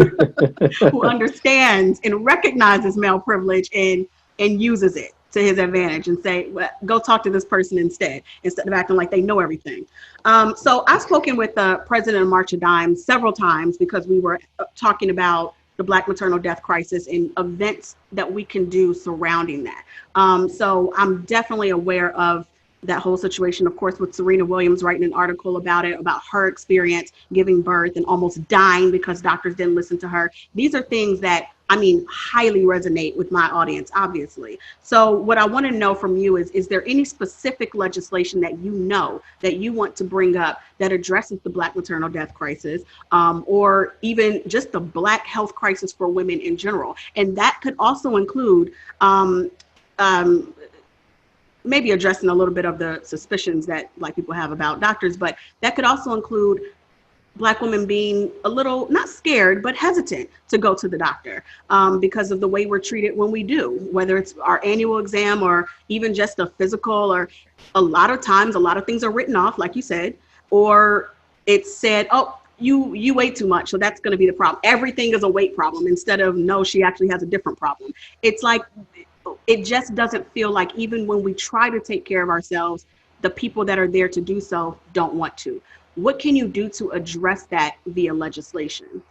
Speaker 1: who understands and recognizes male privilege and uses it to his advantage, and say, well, go talk to this person instead of acting like they know everything. So I've spoken with the president of March of Dimes several times, because we were talking about the Black maternal death crisis and events that we can do surrounding that. So I'm definitely aware of that whole situation, of course, with Serena Williams writing an article about her experience giving birth and almost dying because doctors didn't listen to her. These are things that, highly resonate with my audience, obviously. So what I want to know from you is there any specific legislation that that you want to bring up that addresses the Black maternal death crisis, or even just the Black health crisis for women in general? And that could also include maybe addressing a little bit of the suspicions that Black people have about doctors, but that could also include Black women being a little, not scared, but hesitant to go to the doctor because of the way we're treated when we do, whether it's our annual exam or even just a physical, or a lot of times, a lot of things are written off, like you said, or it's said, oh, you weigh too much, so that's going to be the problem. Everything is a weight problem, instead of, no, she actually has a different problem. It's like, it just doesn't feel like, even when we try to take care of ourselves, the people that are there to do so don't want to. What can you do to address that via legislation?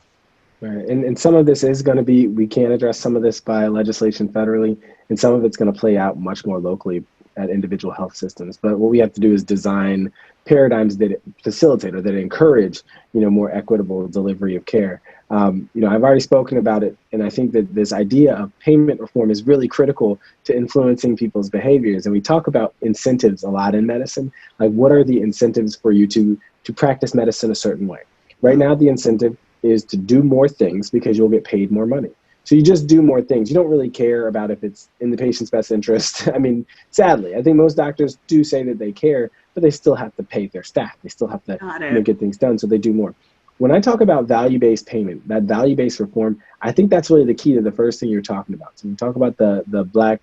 Speaker 2: Right. And some of this is going to be, we can address some of this by legislation federally, and some of it's going to play out much more locally at individual health systems. But what we have to do is design paradigms that facilitate or that encourage, more equitable delivery of care. I've already spoken about it, and I think that this idea of payment reform is really critical to influencing people's behaviors. And we talk about incentives a lot in medicine. Like, what are the incentives for you to practice medicine a certain way? Right now, the incentive is to do more things because you'll get paid more money. So you just do more things. You don't really care about if it's in the patient's best interest. I mean, sadly, I think most doctors do say that they care, but they still have to pay their staff. They still have to get things done, so they do more. When I talk about value-based payment, that value-based reform, I think that's really the key to the first thing you're talking about. So we talk about the black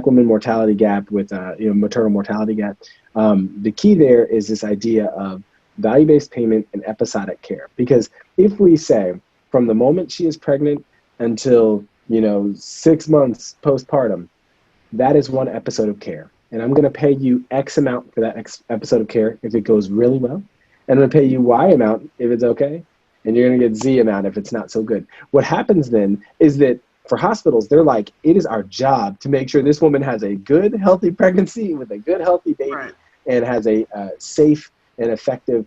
Speaker 2: woman mortality gap with maternal mortality gap. The key there is this idea of value-based payment and episodic care. Because if we say from the moment she is pregnant until 6 months postpartum, that is one episode of care, and I'm going to pay you X amount for that episode of care if it goes really well, and I'm going to pay you Y amount if it's okay, and you're going to get Z amount if it's not so good. What happens then is that for hospitals, they're like, it is our job to make sure this woman has a good, healthy pregnancy with a good, healthy baby, right, and has a safe and effective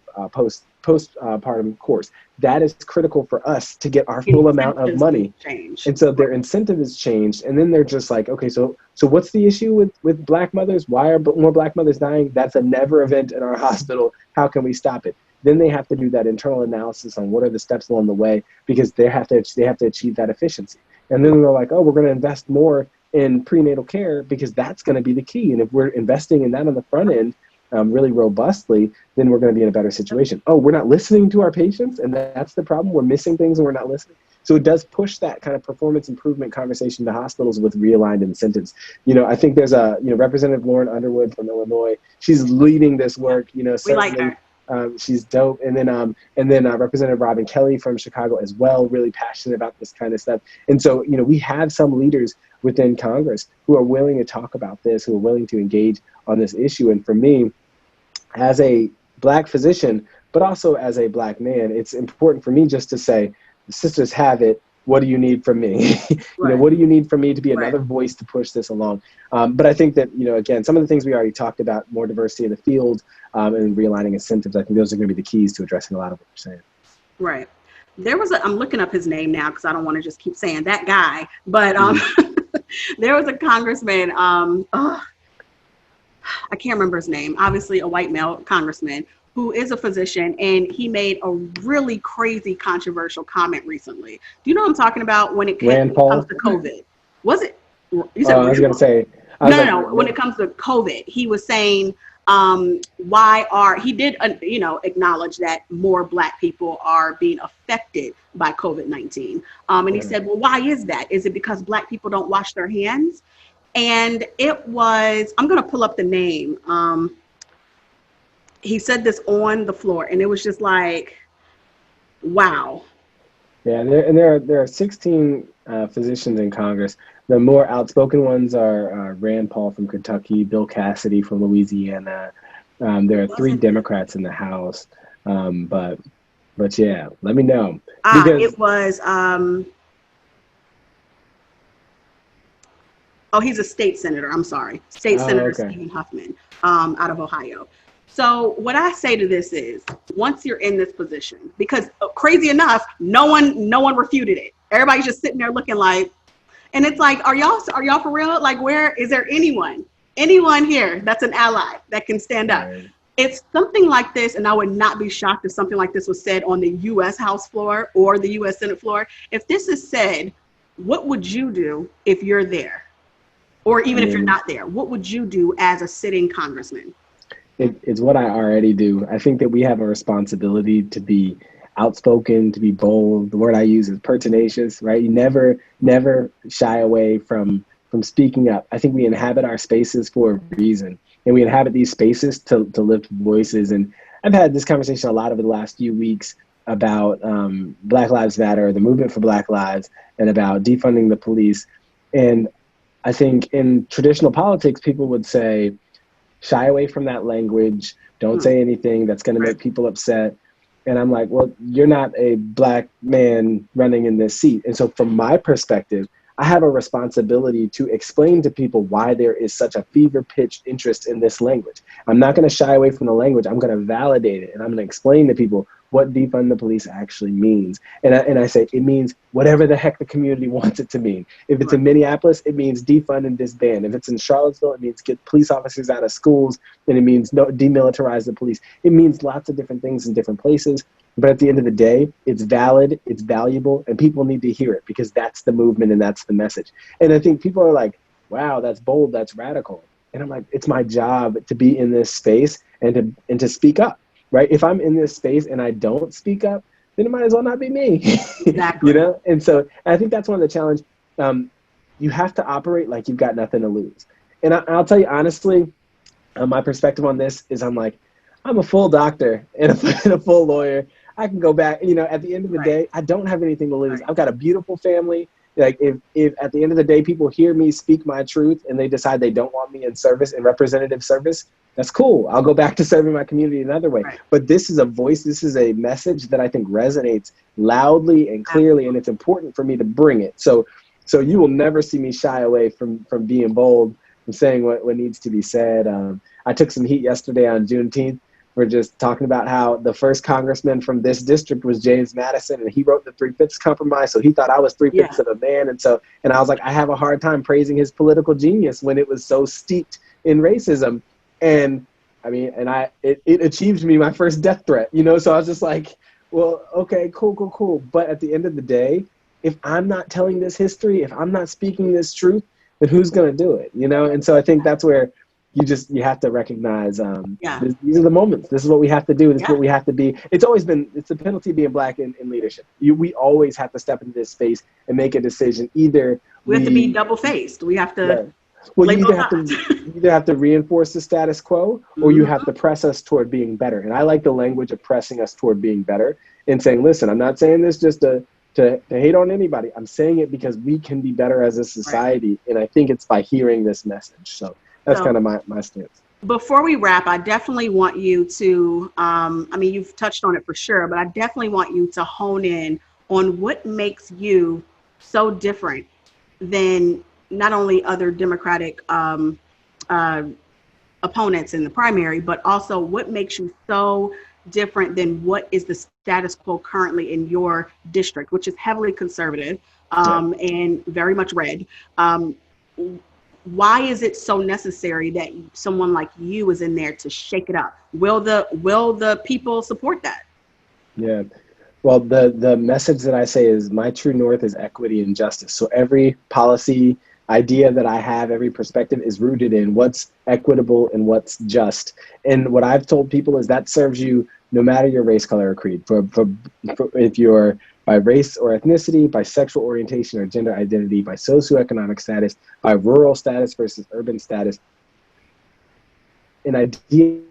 Speaker 2: postpartum course. That is critical for us to get our full amount of money. And so their incentive is changed, and then they're just like, okay, so what's the issue with Black mothers? Why are more Black mothers dying? That's a never event in our hospital. How can we stop it? Then they have to do that internal analysis on what are the steps along the way, because they have to achieve that efficiency. And then they're like, oh, we're going to invest more in prenatal care because that's going to be the key. And if we're investing in that on the front end, really robustly, then we're going to be in a better situation. Oh, we're not listening to our patients, and that's the problem. We're missing things and we're not listening. So it does push that kind of performance improvement conversation to hospitals with realigned incentives. I think there's Representative Lauren Underwood from Illinois. She's leading this work. Certainly, we like her. She's dope. And then Representative Robin Kelly from Chicago as well, really passionate about this kind of stuff. And so, we have some leaders within Congress who are willing to talk about this, who are willing to engage on this issue. And for me, as a Black physician, but also as a Black man, it's important for me just to say, the sisters have it. What do you need from me?
Speaker 1: Right.
Speaker 2: What do you need from me to be another voice to push this along? But I think that, again, some of the things we already talked about, more diversity in the field and realigning incentives, I think those are going to be the keys to addressing a lot of what you're saying.
Speaker 1: Right. There was I'm looking up his name now because I don't want to just keep saying that guy, but there was a congressman, I can't remember his name, obviously a white male congressman who is a physician, and he made a really crazy controversial comment recently. Do you know what I'm talking about when it comes to COVID? Was it? You said
Speaker 2: I was going to say.
Speaker 1: No. When it comes to COVID, he was saying, he did, acknowledge that more Black people are being affected by COVID-19. And he said, well, why is that? Is it because Black people don't wash their hands? And it was, I'm going to pull up the name. He said this on the floor, and it was just like, wow.
Speaker 2: Yeah, there are 16 physicians in Congress. The more outspoken ones are Rand Paul from Kentucky, Bill Cassidy from Louisiana. There are 3 Democrats in the House. But yeah, let me know.
Speaker 1: It was, he's a state senator. I'm sorry. Senator Stephen Huffman out of Ohio. So what I say to this is, once you're in this position, because crazy enough, no one refuted it. Everybody's just sitting there looking like, and it's like, are y'all for real? Like, where is there anyone here that's an ally that can stand up?
Speaker 2: Right.
Speaker 1: It's something like this, and I would not be shocked if something like this was said on the U.S. House floor or the U.S. Senate floor. If this is said, what would you do if you're there? Or even if you're not there, what would you do as a sitting congressman?
Speaker 2: It's what I already do. I think that we have a responsibility to be outspoken, to be bold. The word I use is pertinacious, right? You never shy away from speaking up. I think we inhabit our spaces for a reason, and we inhabit these spaces to lift voices. And I've had this conversation a lot over the last few weeks about Black Lives Matter, the movement for Black lives, and about defunding the police. And I think in traditional politics, people would say, shy away from that language. Don't say anything that's going to make people upset. And I'm like, well, you're not a Black man running in this seat. And so from my perspective, I have a responsibility to explain to people why there is such a fever-pitched interest in this language. I'm not going to shy away from the language. I'm going to validate it. And I'm going to explain to people what defund the police actually means. And I say it means whatever the heck the community wants it to mean. If it's in Minneapolis, it means defund and disband. If it's in Charlottesville, it means get police officers out of schools, and it means demilitarize the police. It means lots of different things in different places. But at the end of the day, it's valid, it's valuable, and people need to hear it because that's the movement and that's the message. And I think people are like, wow, that's bold, that's radical. And I'm like, it's my job to be in this space and to speak up, right? If I'm in this space and I don't speak up, then it might as well not be me.
Speaker 1: Exactly.
Speaker 2: You know? And so I think that's one of the challenges. You have to operate like you've got nothing to lose. And I'll tell you honestly, my perspective on this is I'm a full doctor and a full lawyer. I can go back, you know, at the end of the day, I don't have anything to lose. I've got a beautiful family. Like if at the end of the day, people hear me speak my truth and they decide they don't want me in service, in representative service, that's cool. I'll go back to serving my community another way. But this is a voice, this is a message that I think resonates loudly and clearly, and it's important for me to bring it. So you will never see me shy away from being bold, from saying what needs to be said. I took some heat yesterday on Juneteenth. We're just talking about how the first congressman from this district was James Madison, and he wrote the 3/5 compromise. So he thought I was 3/5 of a man. And I was like, I have a hard time praising his political genius when it was so steeped in racism. And I mean, it achieved me my first death threat, you know? So I was just like, well, okay, cool. But at the end of the day, if I'm not telling this history, if I'm not speaking this truth, then who's going to do it, you know? And so I think that's where you have to recognize these are the moments. This is what we have to do. This is what we have to be. It's the penalty of being Black in leadership. We always have to step into this space and make a decision. Either
Speaker 1: we have to be double-faced. We have to
Speaker 2: you either have to reinforce the status quo, or you have to press us toward being better. And I like the language of pressing us toward being better and saying, listen, I'm not saying this just to hate on anybody. I'm saying it because we can be better as a society. And I think it's by hearing this message. So that's kind of my stance.
Speaker 1: Before we wrap, I definitely want you to, you've touched on it for sure, but I definitely want you to hone in on what makes you so different than not only other Democratic opponents in the primary, but also what makes you so different than what is the status quo currently in your district, which is heavily conservative and very much red. Why is it so necessary that someone like you is in there to shake it up? Will the people support that?
Speaker 2: Yeah. Well, the message that I say is my true north is equity and justice. So every policy idea that I have, every perspective is rooted in what's equitable and what's just. And what I've told people is that serves you no matter your race, color, or creed. For if you're by race or ethnicity, by sexual orientation or gender identity, by socioeconomic status, by rural status versus urban status, an idea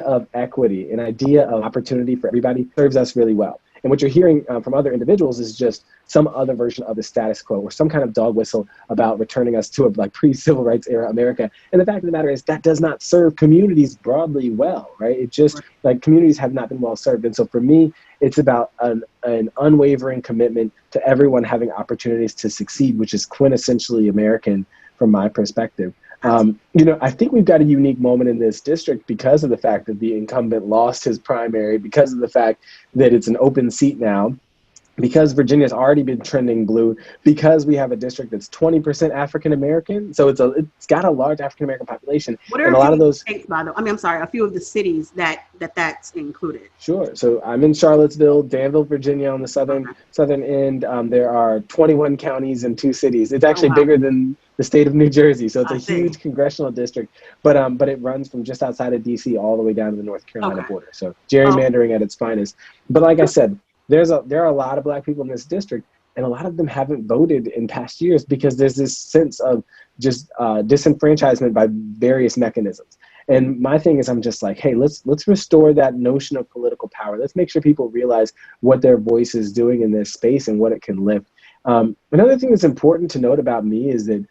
Speaker 2: of equity, an idea of opportunity for everybody serves us really well. And what you're hearing from other individuals is just some other version of the status quo or some kind of dog whistle about returning us to a pre-civil rights era America. And the fact of the matter is that does not serve communities broadly well, right? It just communities have not been well served. And so for me, it's about an unwavering commitment to everyone having opportunities to succeed, which is quintessentially American from my perspective. I think we've got a unique moment in this district because of the fact that the incumbent lost his primary, because of the fact that it's an open seat now, because Virginia's already been trending blue, because we have a district that's 20% African American, so it's got a large African American population.
Speaker 1: What are a lot of those states, by the way? I'm sorry, a few of the cities that's included.
Speaker 2: Sure. So I'm in Charlottesville, Danville, Virginia, on the southern end. There are 21 counties and 2 cities. It's actually bigger than the state of New Jersey, so it's a huge congressional district. But it runs from just outside of DC all the way down to the North Carolina border. So gerrymandering at its finest. But like I said, there are a lot of Black people in this district, and a lot of them haven't voted in past years because there's this sense of just disenfranchisement by various mechanisms. And my thing is, I'm just like, hey, let's restore that notion of political power. Let's make sure people realize what their voice is doing in this space and what it can lift. Another thing that's important to note about me is that,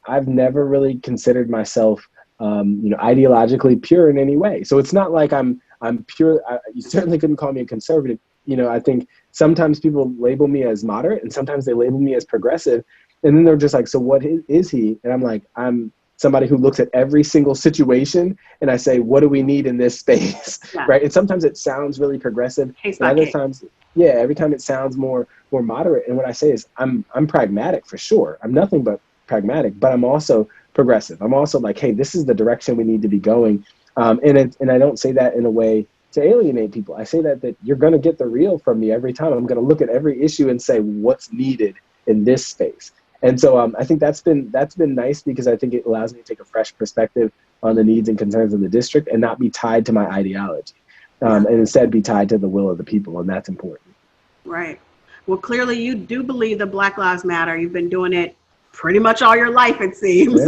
Speaker 2: I've never really considered myself, ideologically pure in any way. So it's not like I'm You certainly couldn't call me a conservative. I think sometimes people label me as moderate and sometimes they label me as progressive. And then they're just like, so what is he? And I'm like, I'm somebody who looks at every single situation and I say, what do we need in this space?
Speaker 1: Yeah.
Speaker 2: Right. And sometimes it sounds really progressive. And other times, every time it sounds more moderate. And what I say is I'm pragmatic for sure. I'm nothing but pragmatic, but I'm also progressive. I'm also like, hey, this is the direction we need to be going. And I don't say that in a way to alienate people. I say that you're going to get the real from me every time. I'm going to look at every issue and say what's needed in this space. And so I think that's been nice because I think it allows me to take a fresh perspective on the needs and concerns of the district and not be tied to my ideology, and instead be tied to the will of the people. And that's important.
Speaker 1: Right. Well, clearly you do believe that Black Lives Matter. You've been doing it pretty much all your life, it seems.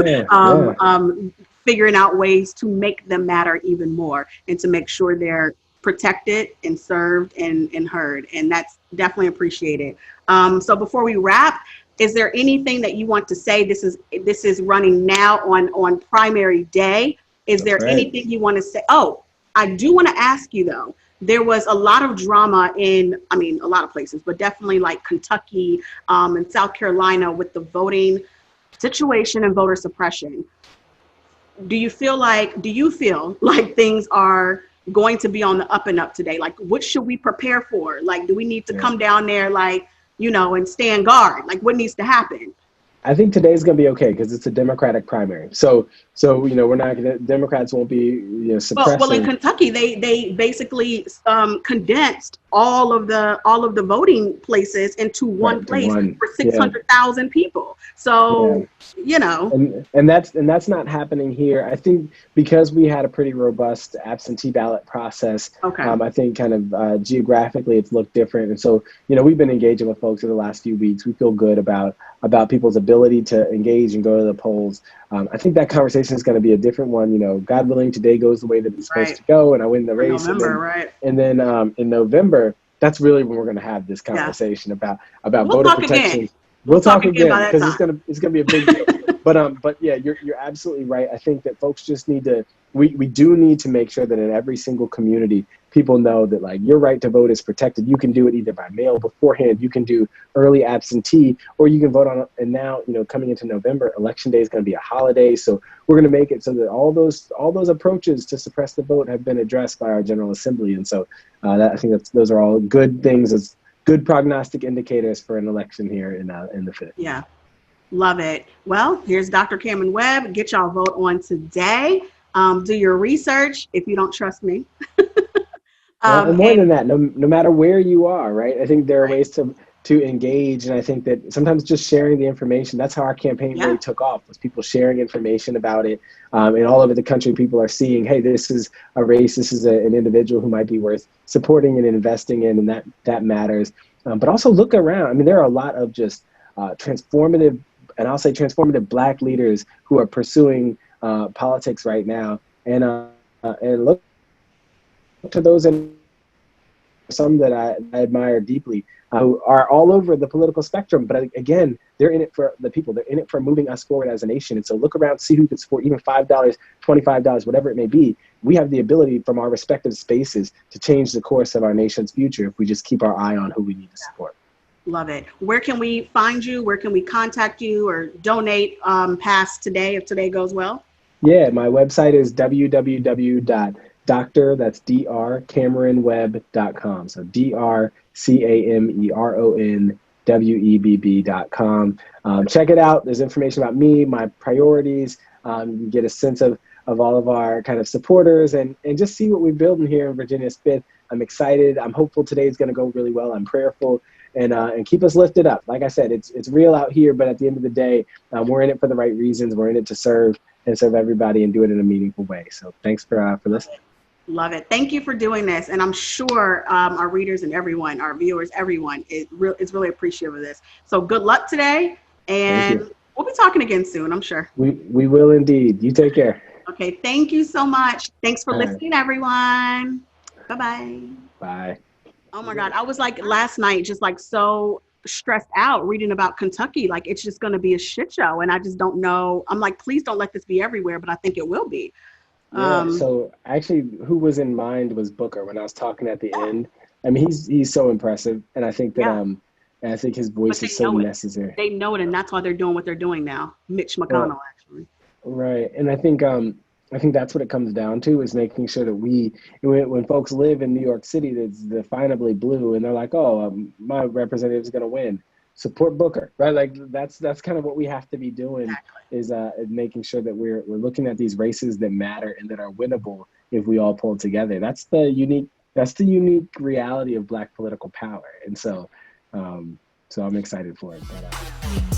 Speaker 1: Figuring out ways to make them matter even more and to make sure they're protected and served and heard. And that's definitely appreciated. So before we wrap, is there anything that you want to say? This is running now on primary day. Is there anything you want to say? Oh, I do want to ask you though, there was a lot of drama a lot of places, but definitely like Kentucky and South Carolina with the voting situation and voter suppression. Do you feel like things are going to be on the up and up today? Like, what should we prepare for? Like, do we need to come down there, and stand guard? Like, what needs to happen?
Speaker 2: I think today's going to be okay because it's a Democratic primary. So we're not going to, Democrats won't be suppressing.
Speaker 1: Well, in Kentucky, they basically condensed all of the voting places into one place for 600,000 people. So and that's not happening here. I think because we had a pretty robust absentee ballot process. Okay. I think kind of geographically it's looked different, and so we've been engaging with folks in the last few weeks. We feel good about people's ability to engage and go to the polls. I think that conversation is going to be a different one. God willing, today goes the way that it's supposed to go, and I win the race. And then in November, that's really when we're going to have this conversation about voter protection. We'll talk again because it's gonna be a big deal. But yeah, you're absolutely right. I think that folks just need to. We do need to make sure that in every single community, people know that like your right to vote is protected. You can do it either by mail beforehand, you can do early absentee, or you can vote on. And now, coming into November, Election Day is going to be a holiday, so we're going to make it so that all those approaches to suppress the vote have been addressed by our General Assembly. And so I think those are all good things. As good prognostic indicators for an election here in the 5th. Yeah, love it. Well, here's Dr. Cameron Webb. Get y'all vote on today. Do your research if you don't trust me.
Speaker 2: And more than that, no matter where you are, right? I think there are ways to engage, and I think that sometimes just sharing the information, that's how our campaign really took off, was people sharing information about it. And all over the country, people are seeing, hey, this is a race, this is an individual who might be worth supporting and investing in, and that matters. But also look around. I mean, there are a lot of just transformative, and I'll say transformative Black leaders who are pursuing politics right now, and look to those and some that I admire deeply, who are all over the political spectrum. But again, they're in it for the people. They're in it for moving us forward as a nation. And so look around, see who can support even $5, $25, whatever it may be. We have the ability from our respective spaces to change the course of our nation's future if we just keep our eye on who we need to support.
Speaker 1: Love it. Where can we find you? Where can we contact you or donate past today if today goes well?
Speaker 2: Yeah, my website is drcameronwebb.com. So drcameronwebb.com. Check it out. There's information about me, my priorities. You can get a sense of all of our kind of supporters and just see what we're building here in Virginia's 5th. I'm excited. I'm hopeful today is going to go really well. I'm prayerful. And keep us lifted up. Like I said, it's real out here, but at the end of the day, we're in it for the right reasons. We're in it to serve everybody and do it in a meaningful way. So thanks for listening.
Speaker 1: Love it. Thank you for doing this. And I'm sure our readers and everyone, our viewers, everyone is really appreciative of this. So good luck today. And we'll be talking again soon, I'm sure.
Speaker 2: We will indeed. You take care.
Speaker 1: Okay. Thank you so much. Thanks for listening, everyone. Bye-bye.
Speaker 2: Bye.
Speaker 1: Oh my God. I was like last night, just like so stressed out reading about Kentucky. Like it's just going to be a shit show. And I just don't know. I'm like, please don't let this be everywhere, but I think it will be.
Speaker 2: Yeah, so actually who was in mind was Booker when I was talking at the end. I mean, he's so impressive, and I think that
Speaker 1: yeah,
Speaker 2: and I think his
Speaker 1: but
Speaker 2: voice
Speaker 1: they
Speaker 2: is so
Speaker 1: know it.
Speaker 2: necessary.
Speaker 1: They know it, and that's why they're doing what they're doing now. Mitch
Speaker 2: Well,
Speaker 1: McConnell, actually.
Speaker 2: right, and I think that's what it comes down to is making sure that when folks live in New York City that's definably blue, and they're like, oh, my representative is going to win. Support Booker, right? Like that's kind of what we have to be doing
Speaker 1: Exactly.
Speaker 2: is making sure that we're looking at these races that matter and that are winnable if we all pull together. That's the unique reality of Black political power, and so so I'm excited for it. But,